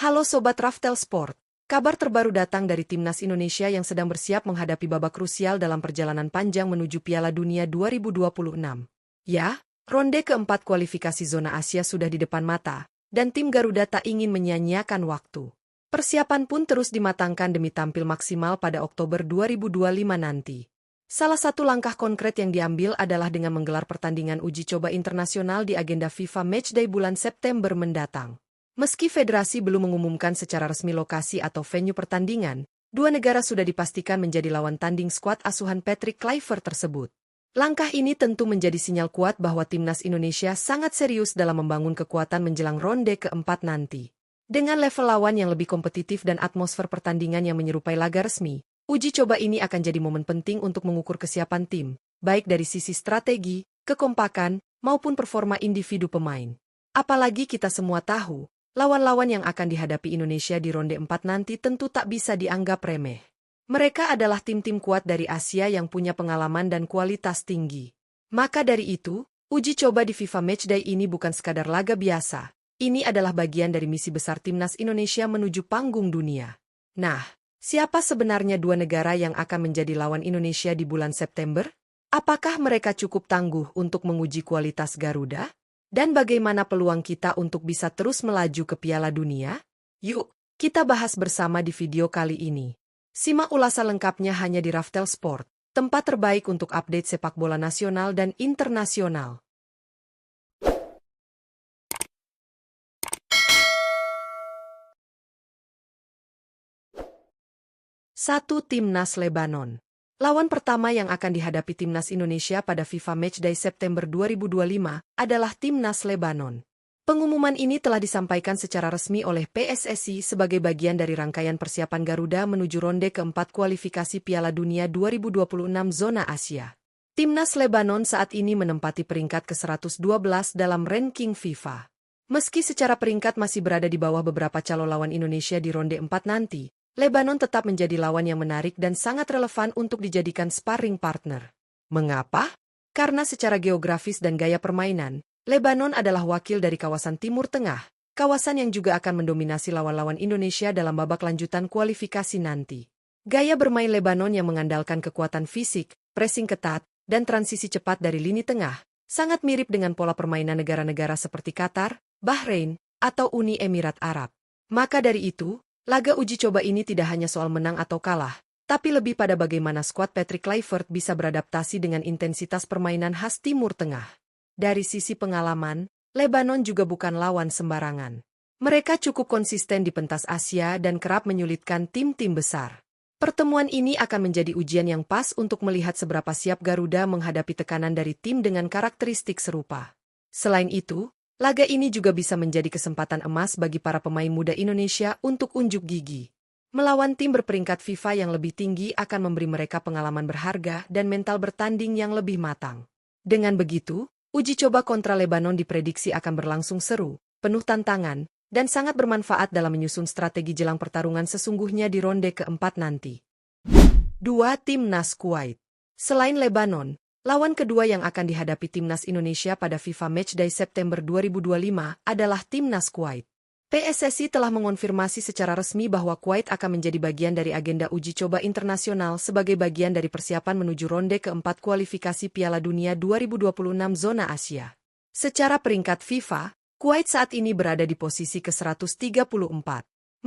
Halo Sobat Raftel Sport, kabar terbaru datang dari Timnas Indonesia yang sedang bersiap menghadapi babak krusial dalam perjalanan panjang menuju Piala Dunia 2026. Ya, ronde keempat kualifikasi zona Asia sudah di depan mata, dan tim Garuda tak ingin menyia-nyiakan waktu. Persiapan pun terus dimatangkan demi tampil maksimal pada Oktober 2025 nanti. Salah satu langkah konkret yang diambil adalah dengan menggelar pertandingan uji coba internasional di agenda FIFA Matchday bulan September mendatang. Meski federasi belum mengumumkan secara resmi lokasi atau venue pertandingan, dua negara sudah dipastikan menjadi lawan tanding skuad asuhan Patrick Kluivert tersebut. Langkah ini tentu menjadi sinyal kuat bahwa timnas Indonesia sangat serius dalam membangun kekuatan menjelang ronde keempat nanti. Dengan level lawan yang lebih kompetitif dan atmosfer pertandingan yang menyerupai laga resmi, uji coba ini akan jadi momen penting untuk mengukur kesiapan tim, baik dari sisi strategi, kekompakan, maupun performa individu pemain. Apalagi kita semua tahu, lawan-lawan yang akan dihadapi Indonesia di ronde 4 nanti tentu tak bisa dianggap remeh. Mereka adalah tim-tim kuat dari Asia yang punya pengalaman dan kualitas tinggi. Maka dari itu, uji coba di FIFA Matchday ini bukan sekadar laga biasa. Ini adalah bagian dari misi besar timnas Indonesia menuju panggung dunia. Nah, siapa sebenarnya dua negara yang akan menjadi lawan Indonesia di bulan September? Apakah mereka cukup tangguh untuk menguji kualitas Garuda? Dan bagaimana peluang kita untuk bisa terus melaju ke Piala Dunia? Yuk, kita bahas bersama di video kali ini. Simak ulasan lengkapnya hanya di Raftel Sport, tempat terbaik untuk update sepak bola nasional dan internasional. Satu, Timnas Lebanon. Lawan pertama yang akan dihadapi Timnas Indonesia pada FIFA Matchday September 2025 adalah Timnas Lebanon. Pengumuman ini telah disampaikan secara resmi oleh PSSI sebagai bagian dari rangkaian persiapan Garuda menuju ronde keempat kualifikasi Piala Dunia 2026 zona Asia. Timnas Lebanon saat ini menempati peringkat ke-112 dalam ranking FIFA. Meski secara peringkat masih berada di bawah beberapa calon lawan Indonesia di ronde 4 nanti, Lebanon tetap menjadi lawan yang menarik dan sangat relevan untuk dijadikan sparring partner. Mengapa? Karena secara geografis dan gaya permainan, Lebanon adalah wakil dari kawasan Timur Tengah, kawasan yang juga akan mendominasi lawan-lawan Indonesia dalam babak lanjutan kualifikasi nanti. Gaya bermain Lebanon yang mengandalkan kekuatan fisik, pressing ketat, dan transisi cepat dari lini tengah, sangat mirip dengan pola permainan negara-negara seperti Qatar, Bahrain, atau Uni Emirat Arab. Maka dari itu, laga uji coba ini tidak hanya soal menang atau kalah, tapi lebih pada bagaimana skuad Patrick Kluivert bisa beradaptasi dengan intensitas permainan khas Timur Tengah. Dari sisi pengalaman, Lebanon juga bukan lawan sembarangan. Mereka cukup konsisten di pentas Asia dan kerap menyulitkan tim-tim besar. Pertemuan ini akan menjadi ujian yang pas untuk melihat seberapa siap Garuda menghadapi tekanan dari tim dengan karakteristik serupa. Selain itu, laga ini juga bisa menjadi kesempatan emas bagi para pemain muda Indonesia untuk unjuk gigi. Melawan tim berperingkat FIFA yang lebih tinggi akan memberi mereka pengalaman berharga dan mental bertanding yang lebih matang. Dengan begitu, uji coba kontra Lebanon diprediksi akan berlangsung seru, penuh tantangan, dan sangat bermanfaat dalam menyusun strategi jelang pertarungan sesungguhnya di ronde keempat nanti. 2. Timnas Kuwait. Selain Lebanon, lawan kedua yang akan dihadapi Timnas Indonesia pada FIFA Matchday September 2025 adalah Timnas Kuwait. PSSI telah mengonfirmasi secara resmi bahwa Kuwait akan menjadi bagian dari agenda uji coba internasional sebagai bagian dari persiapan menuju ronde keempat kualifikasi Piala Dunia 2026 zona Asia. Secara peringkat FIFA, Kuwait saat ini berada di posisi ke-134.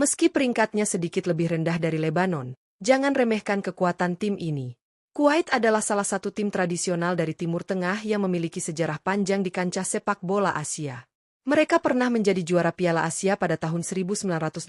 Meski peringkatnya sedikit lebih rendah dari Lebanon, jangan remehkan kekuatan tim ini. Kuwait adalah salah satu tim tradisional dari Timur Tengah yang memiliki sejarah panjang di kancah sepak bola Asia. Mereka pernah menjadi juara Piala Asia pada tahun 1980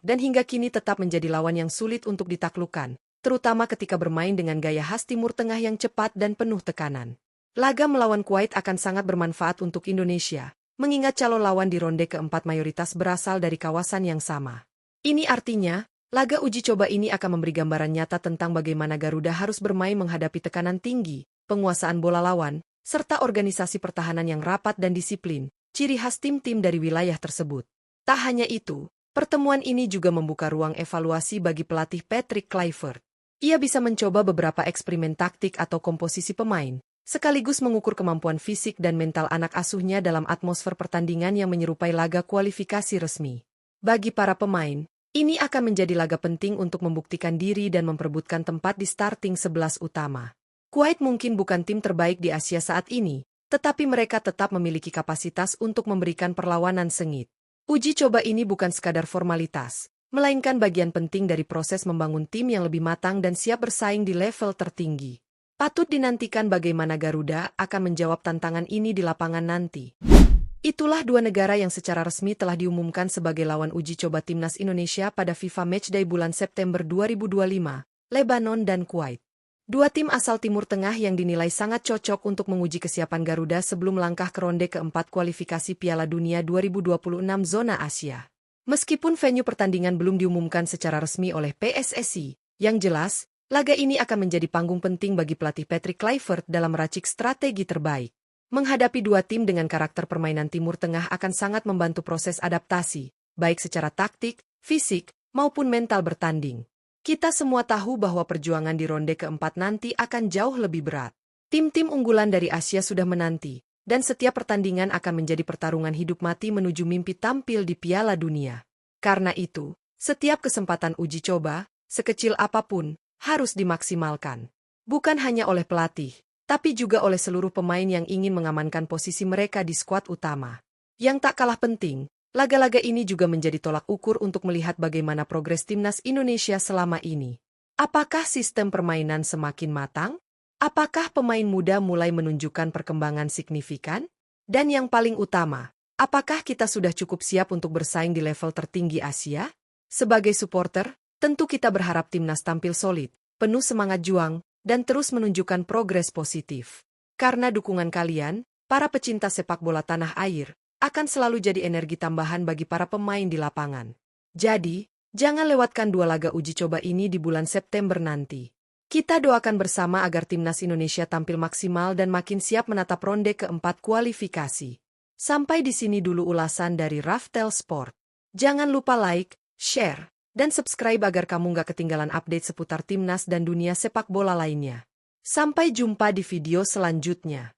dan hingga kini tetap menjadi lawan yang sulit untuk ditaklukkan, terutama ketika bermain dengan gaya khas Timur Tengah yang cepat dan penuh tekanan. Laga melawan Kuwait akan sangat bermanfaat untuk Indonesia, mengingat calon lawan di ronde keempat mayoritas berasal dari kawasan yang sama. Ini artinya, laga uji coba ini akan memberi gambaran nyata tentang bagaimana Garuda harus bermain menghadapi tekanan tinggi, penguasaan bola lawan, serta organisasi pertahanan yang rapat dan disiplin, ciri khas tim-tim dari wilayah tersebut. Tak hanya itu, pertemuan ini juga membuka ruang evaluasi bagi pelatih Patrick Kluivert. Ia bisa mencoba beberapa eksperimen taktik atau komposisi pemain, sekaligus mengukur kemampuan fisik dan mental anak asuhnya dalam atmosfer pertandingan yang menyerupai laga kualifikasi resmi. Bagi para pemain, ini akan menjadi laga penting untuk membuktikan diri dan memperebutkan tempat di starting 11 utama. Kuwait mungkin bukan tim terbaik di Asia saat ini, tetapi mereka tetap memiliki kapasitas untuk memberikan perlawanan sengit. Uji coba ini bukan sekadar formalitas, melainkan bagian penting dari proses membangun tim yang lebih matang dan siap bersaing di level tertinggi. Patut dinantikan bagaimana Garuda akan menjawab tantangan ini di lapangan nanti. Itulah dua negara yang secara resmi telah diumumkan sebagai lawan uji coba timnas Indonesia pada FIFA Matchday bulan September 2025, Lebanon dan Kuwait. Dua tim asal Timur Tengah yang dinilai sangat cocok untuk menguji kesiapan Garuda sebelum melangkah ke ronde keempat kualifikasi Piala Dunia 2026 zona Asia. Meskipun venue pertandingan belum diumumkan secara resmi oleh PSSI, yang jelas, laga ini akan menjadi panggung penting bagi pelatih Patrick Kluivert dalam meracik strategi terbaik. Menghadapi dua tim dengan karakter permainan Timur Tengah akan sangat membantu proses adaptasi, baik secara taktik, fisik, maupun mental bertanding. Kita semua tahu bahwa perjuangan di ronde keempat nanti akan jauh lebih berat. Tim-tim unggulan dari Asia sudah menanti, dan setiap pertandingan akan menjadi pertarungan hidup mati menuju mimpi tampil di Piala Dunia. Karena itu, setiap kesempatan uji coba, sekecil apapun, harus dimaksimalkan. Bukan hanya oleh pelatih, tapi juga oleh seluruh pemain yang ingin mengamankan posisi mereka di skuad utama. Yang tak kalah penting, laga-laga ini juga menjadi tolak ukur untuk melihat bagaimana progres timnas Indonesia selama ini. Apakah sistem permainan semakin matang? Apakah pemain muda mulai menunjukkan perkembangan signifikan? Dan yang paling utama, apakah kita sudah cukup siap untuk bersaing di level tertinggi Asia? Sebagai supporter, tentu kita berharap timnas tampil solid, penuh semangat juang, dan terus menunjukkan progres positif. Karena dukungan kalian, para pecinta sepak bola tanah air, akan selalu jadi energi tambahan bagi para pemain di lapangan. Jadi, jangan lewatkan dua laga uji coba ini di bulan September nanti. Kita doakan bersama agar timnas Indonesia tampil maksimal dan makin siap menatap ronde keempat kualifikasi. Sampai di sini dulu ulasan dari Raftel Sport. Jangan lupa like, share, dan subscribe agar kamu gak ketinggalan update seputar timnas dan dunia sepak bola lainnya. Sampai jumpa di video selanjutnya.